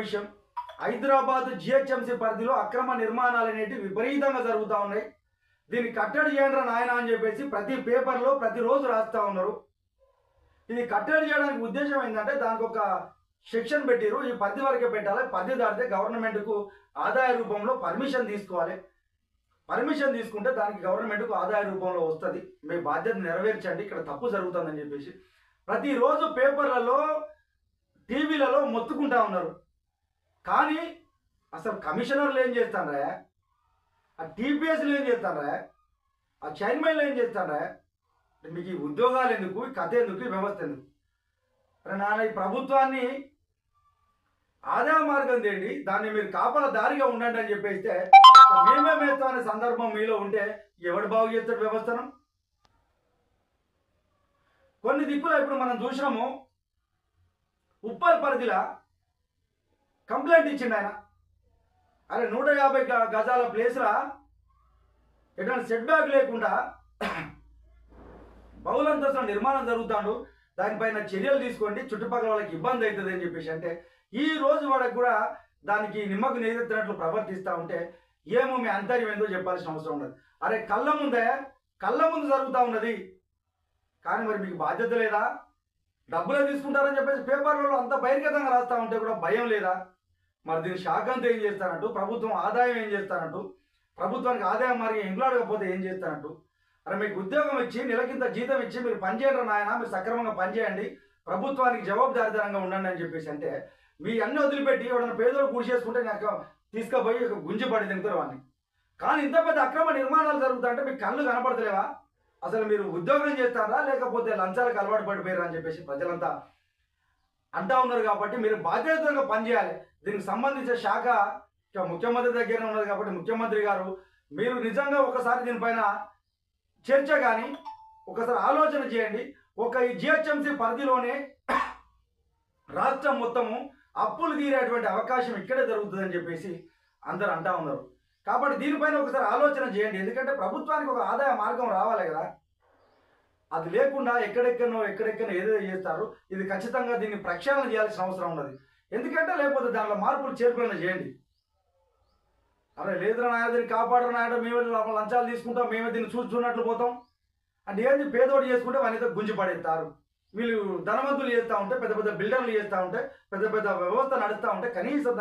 విషయం, హైదరాబాద్ జిహెచ్ఎంసీ పరిధిలో అక్రమ నిర్మాణాలు అనేటివి విపరీతంగా జరుగుతూ ఉన్నాయి. దీన్ని కట్టడి చేయండి నాయన అని చెప్పేసి ప్రతి పేపర్లో ప్రతిరోజు రాస్తూ ఉన్నారు. ఇది కట్టడి చేయడానికి ఉద్దేశం ఏంటంటే దానికి ఒక సెక్షన్ పెట్టిరు, ఈ పరిధి వరకే పెట్టాలి, పరిధి దాటితే గవర్నమెంట్కు ఆదాయ రూపంలో పర్మిషన్ తీసుకోవాలి. పర్మిషన్ తీసుకుంటే దానికి గవర్నమెంట్కు ఆదాయ రూపంలో వస్తుంది. మీ బాధ్యత నెరవేర్చండి, ఇక్కడ తప్పు జరుగుతుందని చెప్పేసి ప్రతిరోజు పేపర్లలో టీవీలలో మొత్తుకుంటా ఉన్నారు. కానీ అసలు కమిషనర్లు ఏం చేస్తారా, ఆ టీపీఎస్లు ఏం చేస్తారా, ఆ చైర్మన్లు ఏం చేస్తారా? మీకు ఈ ఉద్యోగాలు ఎందుకు, ఈ కథ ఎందుకు, ఈ వ్యవస్థ ఎందుకు? అరే నాన్న, ఈ ప్రభుత్వాన్ని ఆదాయ మార్గం తేండి, దాన్ని మీరు కాపల దారిగా ఉండండి అని చెప్పేస్తే మేమే మేస్తాం అనే సందర్భం మీలో ఉంటే ఎవడు బాగు చేస్తాడు వ్యవస్థను? కొన్ని దిక్కులో ఇప్పుడు మనం చూసినాము, ఉప్పల్ పరిధిలా కంప్లైంట్ ఇచ్చిండు ఆయన. అరే 150 గజాల ప్లేస్లా ఎటువంటి సెట్ బ్యాక్ లేకుండా బహుళంతస్తుల నిర్మాణం జరుగుతాడు, దానిపైన చర్యలు తీసుకోండి, చుట్టుపక్కల వాళ్ళకి ఇబ్బంది అవుతుంది అని చెప్పేసి అంటే ఈ రోజు వాడికి కూడా దానికి నిమ్మకు నీరెత్తినట్లు ప్రవర్తిస్తూ ఉంటే ఏమో మీ అంతర్యం ఏందో చెప్పాల్సిన అవసరం ఉండదు. అరే కళ్ళ ముందు జరుగుతూ ఉన్నది, కానీ మరి మీకు బాధ్యత లేదా? డబ్బులే తీసుకుంటారని చెప్పేసి పేపర్లలో అంత బహిర్గతంగా రాస్తూ ఉంటే కూడా భయం లేదా? మరి దీని శాఖ అంతా ఏం చేస్తానంటూ, ప్రభుత్వం ఆదాయం ఏం చేస్తానంటూ, ప్రభుత్వానికి ఆదాయం మార్గం ఇంట్లాడకపోతే ఏం చేస్తానంటూ, అరే మీకు ఉద్యోగం ఇచ్చి నెలకింత జీతం ఇచ్చి మీరు పనిచేయడం నాయన, మీరు సక్రమంగా పనిచేయండి, ప్రభుత్వానికి జవాబుదారితనంగా ఉండండి అని చెప్పేసి అంటే మీ అన్ని వదిలిపెట్టి ఎవడన్నా పేదోడు గుడి చేసుకుంటే నాకు తీసుకుపోయి గుంజి పడి తింటారు వాడిని. కానీ ఇంత పెద్ద అక్రమ నిర్మాణాలు జరుగుతుంటే మీకు కళ్ళు కనపడతలేవా? అసలు మీరు ఉద్యోగం చేస్తారా లేకపోతే లంచాలకు అలవాటు పడిపోయారా అని చెప్పేసి ప్రజలంతా అంటా ఉన్నారు. కాబట్టి మీరు బాధ్యతగా పనిచేయాలి. దీనికి సంబంధించిన శాఖ ముఖ్యమంత్రి దగ్గర ఉన్నది కాబట్టి ముఖ్యమంత్రి గారు మీరు నిజంగా ఒకసారి దీనిపైన చర్చ కానీ ఒకసారి ఆలోచన చేయండి. ఒక ఈ జిహెచ్ఎంసీ పరిధిలోనే రాష్ట్రం మొత్తము అప్పులు తీరేటువంటి అవకాశం ఇక్కడే జరుగుతుందని చెప్పేసి అందరూ అంటా ఉన్నారు. కాబట్టి దీనిపైన ఒకసారి ఆలోచన చేయండి. ఎందుకంటే ప్రభుత్వానికి ఒక ఆదాయ మార్గం రావాలి కదా, అది లేకుండా ఎక్కడెక్కడో ఏదో చేస్తారు. ఇది ఖచ్చితంగా దీన్ని ప్రక్షాళన చేయాల్సిన అవసరం ఉన్నది. ఎందుకంటే లేకపోతే దాంట్లో మార్పులు చేర్పులను చేయండి. అరే లేదురా నాయ, దీన్ని కాపాడరు నాయన, మేమే లంచాలు తీసుకుంటాం, మేమే దీన్ని చూస్తున్నట్లు పోతాం అంటే ఏంది? పేదోడు చేసుకుంటే వాళ్ళతో గుంజి పడేస్తారు. వీళ్ళు ధనవంతులు చేస్తూ ఉంటే, పెద్ద పెద్ద బిల్డర్లు చేస్తూ ఉంటే, పెద్ద పెద్ద వ్యవస్థ నడుస్తూ ఉంటే కనీసం